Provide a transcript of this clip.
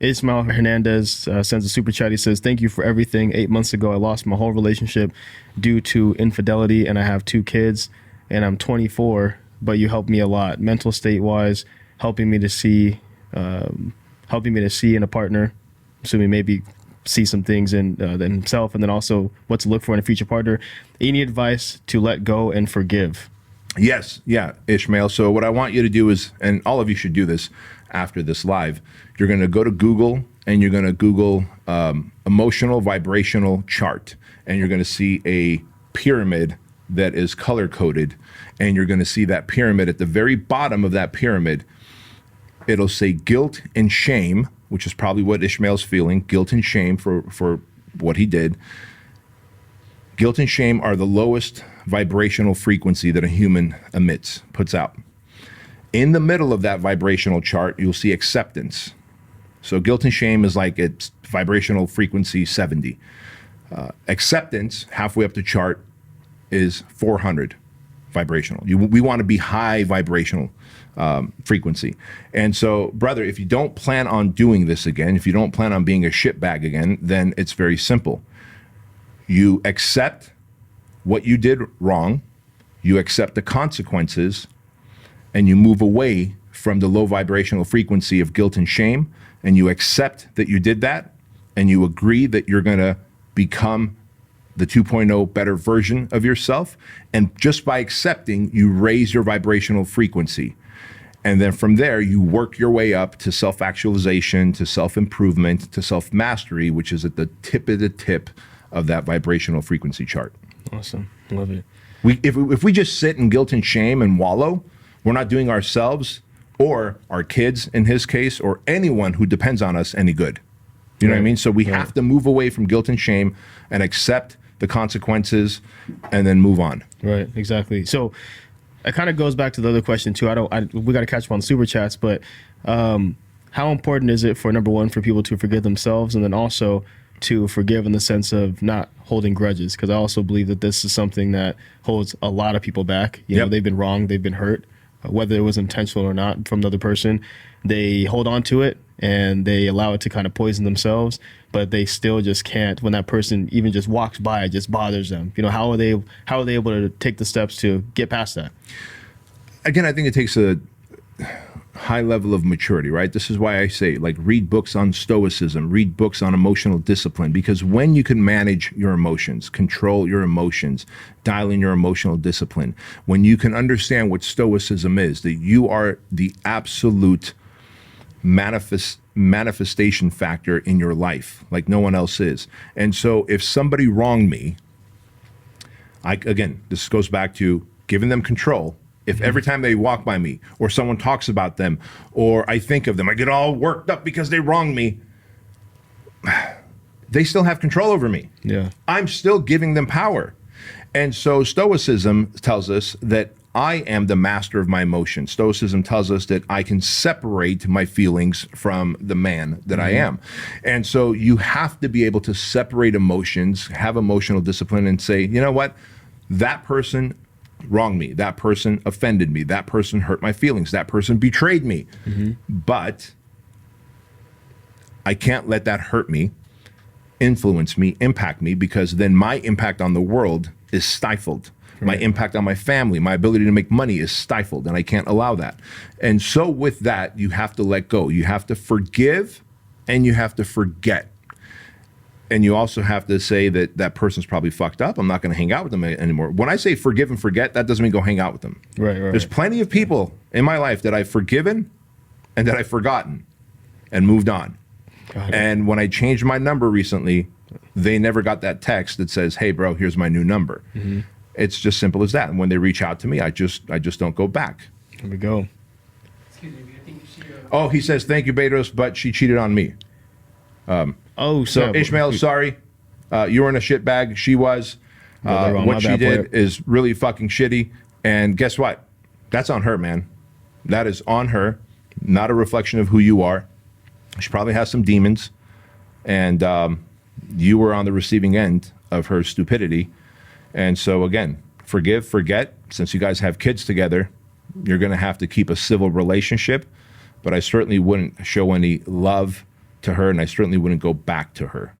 Ismail Hernandez sends a super chat. He says, "Thank you for everything. 8 months ago, I lost my whole relationship due to infidelity, and I have 2 kids, and I'm 24. But you helped me a lot, mental state wise, helping me to see in a partner, assuming maybe see some things in himself, and then also what to look for in a future partner. Any advice to let go and forgive?" Yes, yeah, Ishmael. So what I want you to do is, and all of you should do this after this live, you're going to go to Google and you're going to Google emotional vibrational chart, and you're going to see a pyramid that is color coded, and you're going to see that pyramid. At the very bottom of that pyramid, it'll say guilt and shame, which is probably what Ishmael's feeling, guilt and shame for what he did. Guilt and shame are the lowest vibrational frequency that a human emits, puts out. In the middle of that vibrational chart, you'll see acceptance. So guilt and shame is like its vibrational frequency 70. Acceptance, halfway up the chart, is 400 vibrational. We want to be high vibrational frequency. And so, brother, if you don't plan on doing this again, if you don't plan on being a shitbag again, then it's very simple. You accept what you did wrong, you accept the consequences, and you move away from the low vibrational frequency of guilt and shame, and you accept that you did that, and you agree that you're going to become the 2.0 better version of yourself. And just by accepting, you raise your vibrational frequency. And then from there, you work your way up to self-actualization, to self-improvement, to self-mastery, which is at the tip of that vibrational frequency chart. Awesome. Love it. If we just sit in guilt and shame and wallow, we're not doing ourselves or our kids, in his case, or anyone who depends on us any good. You know what I mean? So we have to move away from guilt and shame and accept the consequences and then move on. Right, exactly. So it kind of goes back to the other question too. We got to catch up on super chats, but how important is it for, number one, for people to forgive themselves, and then also to forgive in the sense of not holding grudges? Because I also believe that this is something that holds a lot of people back. You know, they've been wronged, they've been hurt, whether it was intentional or not from the other person. They hold on to it and they allow it to kind of poison themselves, but they still just can't. When that person even just walks by, it just bothers them. You know, how are they able to take the steps to get past that? Again, I think it takes a high level of maturity, right? This is why I say, like, read books on stoicism, read books on emotional discipline, because when you can manage your emotions, control your emotions, dial in your emotional discipline, when you can understand what stoicism is, that you are the absolute manifestation factor in your life, like no one else is. And so if somebody wronged me, again, this goes back to giving them control. If every time they walk by me or someone talks about them or I think of them, I get all worked up because they wronged me, they still have control over me. Yeah. I'm still giving them power. And so Stoicism tells us that I am the master of my emotions. Stoicism tells us that I can separate my feelings from the man that I am. And so you have to be able to separate emotions, have emotional discipline, and say, you know what, that person wronged me, that person offended me, that person hurt my feelings, that person betrayed me. But I can't let that hurt me, influence me, impact me, because then my impact on the world is stifled. My impact on my family, my ability to make money is stifled, and I can't allow that. And so with that, you have to let go. You have to forgive and you have to forget. And you also have to say that that person's probably fucked up. I'm not going to hang out with them anymore. When I say forgive and forget, that doesn't mean go hang out with them. Right. There's plenty of people in my life that I've forgiven and that I've forgotten and moved on. And when I changed my number recently, they never got that text that says, hey, bro, here's my new number. It's just simple as that. And when they reach out to me, I just don't go back. Here we go. Excuse me, I think she, Oh, he says, thank you, Bedros, but she cheated on me. So Ishmael, sorry. You were in a shitbag. She was. What she did is really fucking shitty. And guess what? That's on her, man. That is on her, not a reflection of who you are. She probably has some demons. And you were on the receiving end of her stupidity. And so, again, forgive, forget. Since you guys have kids together, you're going to have to keep a civil relationship. But I certainly wouldn't show any love to her, and I certainly wouldn't go back to her.